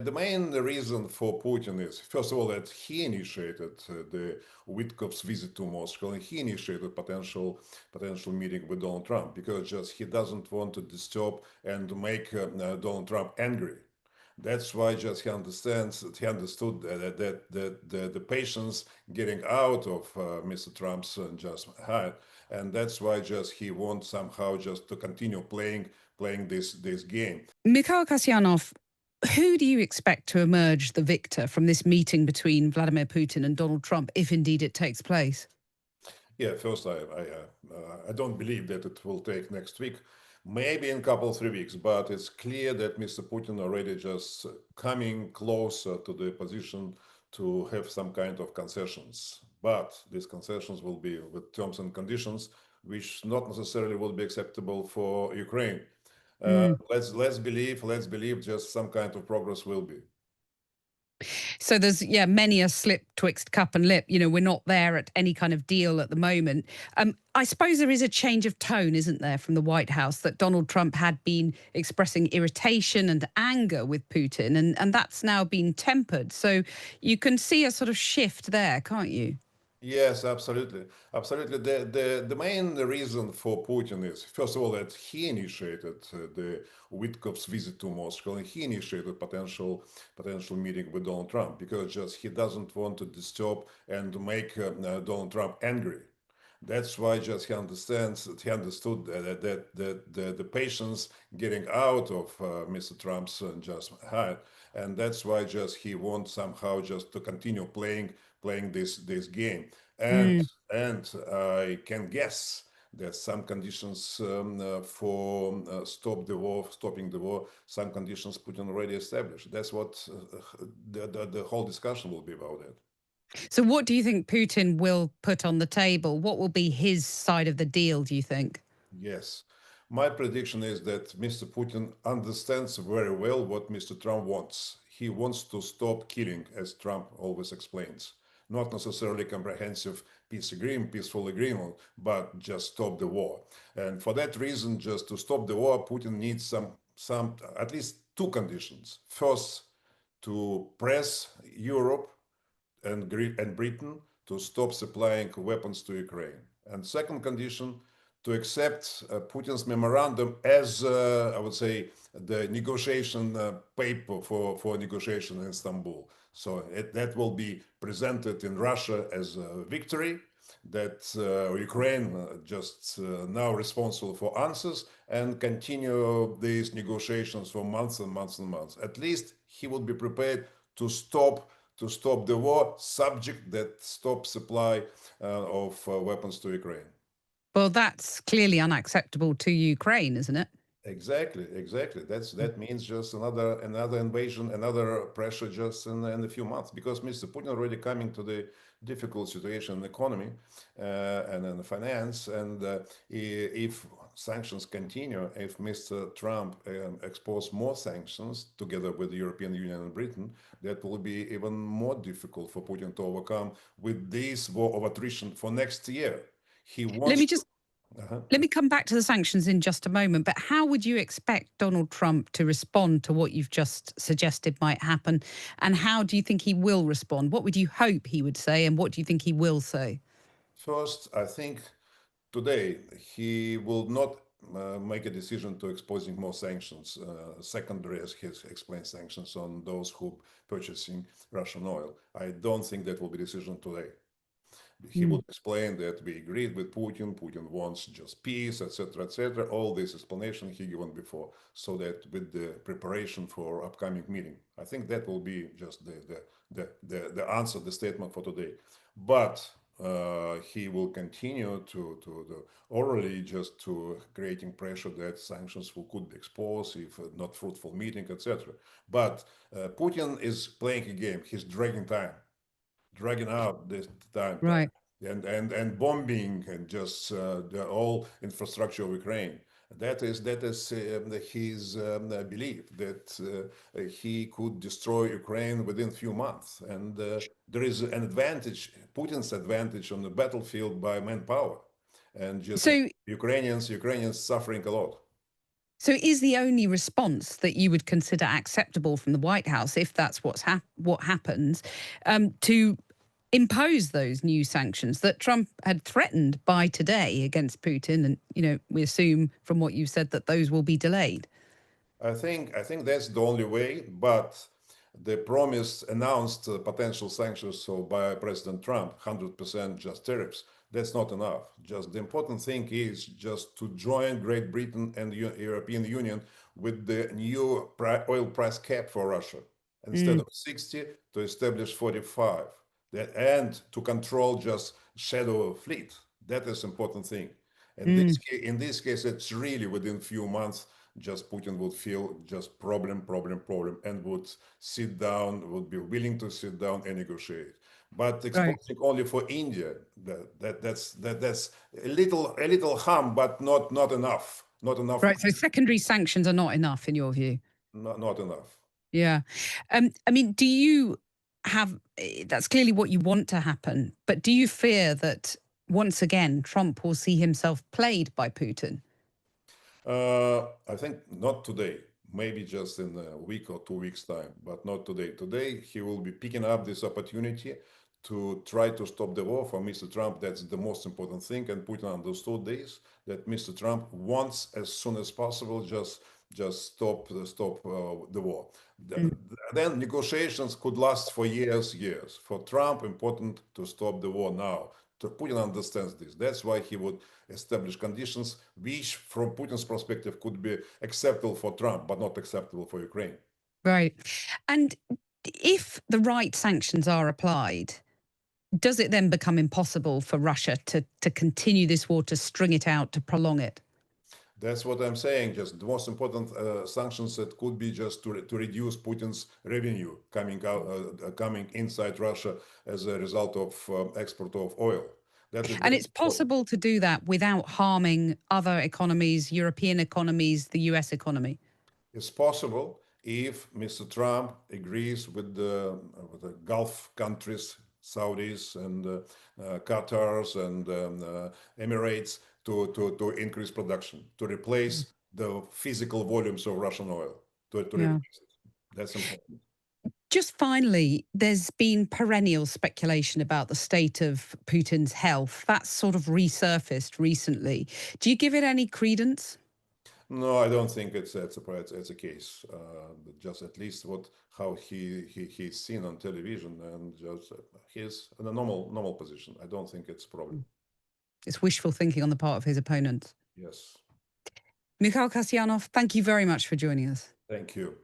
The main reason for Putin is, first of all, that he initiated the Witkov's visit to Moscow, and he initiated potential meeting with Donald Trump because just he doesn't want to disturb and make Donald Trump angry. That's why just he understands that he understood that the patience getting out of Mr. Trump's just hide, and that's why just he wants somehow just to continue playing this game. Mikhail Kasyanov, who do you expect to emerge the victor from this meeting between Vladimir Putin and Donald Trump, if indeed it takes place? Yeah, first, I don't believe that it will take next week, maybe in a couple 3 weeks, but it's clear that Mr. Putin already just coming closer to the position to have some kind of concessions. But these concessions will be with terms and conditions, which not necessarily will be acceptable for Ukraine. Let's believe just some kind of progress will be. So there's, yeah, many a slip twixt cup and lip. We're not there at any kind of deal at the moment. I suppose there is a change of tone, isn't there, from the White House, that Donald Trump had been expressing irritation and anger with Putin, and that's now been tempered. So you can see a sort of shift there, can't you? Yes, absolutely. Absolutely. The main reason for Putin is, first of all, that he initiated the Witkov's visit to Moscow, and he initiated potential meeting with Donald Trump because just he doesn't want to disturb and make Donald Trump angry. That's why just he understands that he understood that the patience getting out of Mr. Trump's just hide, and that's why just he wants somehow just to continue playing this game. And Mm. and I can guess that some conditions for stopping the war, some conditions Putin already established. That's what the whole discussion will be about it. So what do you think Putin will put on the table? What will be his side of the deal, do you think? Yes. My prediction is that Mr. Putin understands very well what Mr. Trump wants. He wants to stop killing, as Trump always explains. Not necessarily comprehensive peaceful agreement, but just stop the war. And for that reason, just to stop the war, Putin needs some at least two conditions. First, to press Europe and Britain to stop supplying weapons to Ukraine. And second condition, to accept Putin's memorandum as, I would say, the negotiation paper for negotiation in Istanbul. So that will be presented in Russia as a victory, that Ukraine just now responsible for answers and continue these negotiations for months and months and months. At least he would be prepared to stop the war, subject that stop supply of weapons to Ukraine. Well, that's clearly unacceptable to Ukraine, isn't it? Exactly, exactly. That means just another invasion, another pressure just in a few months because Mr. Putin already coming to the difficult situation in the economy and in the finance. And if sanctions continue, if Mr. Trump expose more sanctions together with the European Union and Britain, that will be even more difficult for Putin to overcome with this war of attrition for next year. He Let wants me to. just Uh-huh. Let me come back to the sanctions in just a moment, but how would you expect Donald Trump to respond to what you've just suggested might happen? And how do you think he will respond? What would you hope he would say, and what do you think he will say? First, I think today he will not make a decision to exposing more sanctions, secondary, as he has explained, sanctions on those who purchasing Russian oil. I don't think that will be decision today. He Mm. would explain that we agreed with Putin. Putin wants just peace, etc., etc. All this explanation he given before, so that with the preparation for upcoming meeting, I think that will be just the answer, the statement for today. But he will continue to orally just to creating pressure that sanctions could be exposed if not fruitful meeting, etc. But Putin is playing a game. He's dragging out this time Right. and bombing and just the whole infrastructure of Ukraine. That is his belief that he could destroy Ukraine within few months, and there is an advantage, Putin's advantage on the battlefield by manpower, and just So Ukrainians suffering a lot. So is the only response that you would consider acceptable from the White House, if that's what happens, to impose those new sanctions that Trump had threatened by today against Putin? And, we assume from what you've said that those will be delayed. I think that's the only way, but the promised announced potential sanctions so by President Trump, 100% just tariffs, that's not enough. Just the important thing is just to join Great Britain and European Union with the new oil price cap for Russia. Instead Mm, of 60, to establish 45. And to control just shadow fleet. That is important thing. And mm. in this case, it's really within few months just Putin would feel just problem, and would sit down, would be willing to sit down and negotiate. But Right. exposing only for India, that's a little harm, but not enough, not enough, Right. So secondary sanctions are not enough in your view. not enough. Yeah. I mean, do you that's clearly what you want to happen, but do you fear that once again Trump will see himself played by Putin? I think not today. Maybe just in a week or 2 weeks' time, but not today. Today, he will be picking up this opportunity to try to stop the war. For Mr. Trump, that's the most important thing. And Putin understood this, that Mr. Trump wants as soon as possible just stop the war. Mm. Then negotiations could last for years. For Trump, important to stop the war now. Putin understands this. That's why he would establish conditions which, from Putin's perspective, could be acceptable for Trump, but not acceptable for Ukraine. Right. And if the right sanctions are applied, does it then become impossible for Russia to continue this war, to string it out, to prolong it? That's what I'm saying. Just the most important sanctions that could be just to reduce Putin's revenue coming inside Russia as a result of export of oil. That is the And most it's important. possible to do that without harming other economies, European economies, the US economy. It's possible if Mr. Trump agrees with the Gulf countries, Saudis and Qatars and Emirates to increase production, to replace the physical volumes of Russian oil, to Yeah. replace it. That's important. Just finally, there's been perennial speculation about the state of Putin's health. That's sort of resurfaced recently. Do you give it any credence? No, I don't think it's a case. Just at least what how he's seen on television, and just he's in a normal position. I don't think it's a problem. It's wishful thinking on the part of his opponents. Yes. Mikhail Kasyanov, thank you very much for joining us. Thank you.